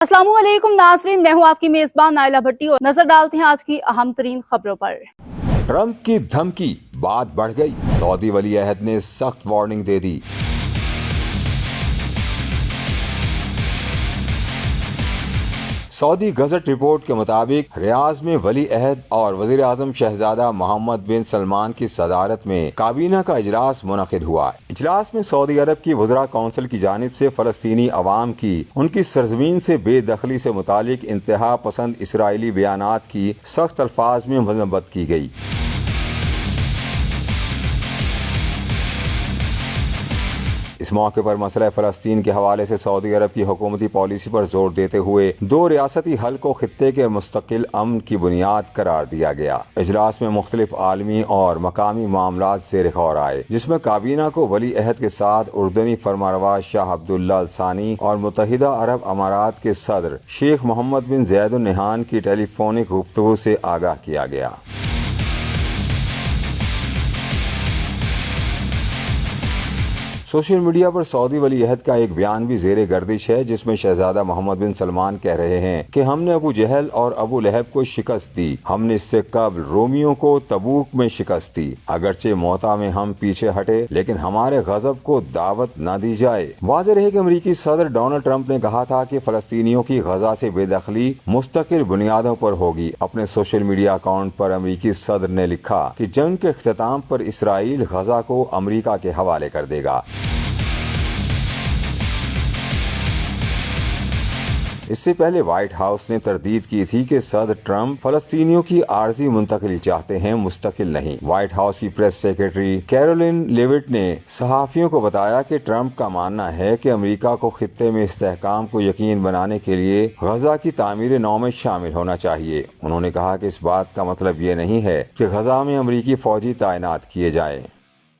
अस्सलाम वालेकुम नाज़रीन, मैं हूँ आपकी मेज़बान नाइला भट्टी और नजर डालते हैं आज की अहम तरीन खबरों पर। ट्रंप की धमकी, बात बढ़ गई। सऊदी वली अहद ने सख्त वार्निंग दे दी। सऊदी गजट रिपोर्ट के मुताबिक रियाज में वली अहद और वजीर आजम शहजादा मोहम्मद बिन सलमान की सदारत में काबीना का इजलास मुनक़िद हुआ। इजलास में सऊदी अरब की वज़रा कौंसिल की जानिब से फ़लस्तीनी अवाम की उनकी सरजमीन से बेदखली से मुतालिक इंतहा पसंद इसराइली बयानात की सख्त अल्फाज में मज़म्मत की गई। इस मौके पर मसला फ़लस्तीन के हवाले से सऊदी अरब की हुकूमती पॉलिसी पर जोर देते हुए दो रियासती हल को खित्ते के मुस्तकिल अमन की बुनियाद करार दिया गया। इजलास में मुख्तलिफ आलमी और मकामी मामलात ज़ेर गौर आए, जिसमें काबीना को वली अहद के साथ उर्दनी फरमारवा शाह अब्दुल्ला अल सानी और मुत्तहिदा अरब अमारात के सदर शेख मोहम्मद बिन ज़ायद अल नहयान की टेलीफोनिक गुफ्तगू से आगाह किया गया। सोशल मीडिया पर सऊदी वली अहद का एक बयान भी ज़ेरे गर्दिश है, जिसमें शहजादा मोहम्मद बिन सलमान कह रहे हैं कि हमने अबू जहल और अबू लहब को शिकस्त दी। हमने इससे कबल रोमियों को तबूक में शिकस्त दी। अगरचे मोता में हम पीछे हटे, लेकिन हमारे गजब को दावत न दी जाए। वाज़ेह रहे कि अमरीकी सदर डोनाल्ड ट्रंप ने कहा था कि फ़लस्तीनियों की गजा से बेदखली मुस्तकिल बुनियादों पर होगी। अपने सोशल मीडिया अकाउंट पर अमरीकी सदर ने लिखा कि जंग के इख्तिताम पर इसराइल गजा को अमरीका के हवाले कर देगा। इससे पहले व्हाइट हाउस ने तरदीद की थी कि सदर ट्रंप फलस्तीनियों की आर्जी मुंतकिली चाहते हैं, मुस्तकिल नहीं। व्हाइट हाउस की प्रेस सेक्रेटरी कैरोलिन लेविट ने सहाफियों को बताया कि ट्रंप का मानना है कि अमेरिका को खित्ते में इस्तेहकाम को यकीन बनाने के लिए गजा की तामीर नौ में शामिल होना चाहिए। उन्होंने कहा कि इस बात का मतलब ये नहीं है कि गजा में अमरीकी फौजी तैनात किए जाएं।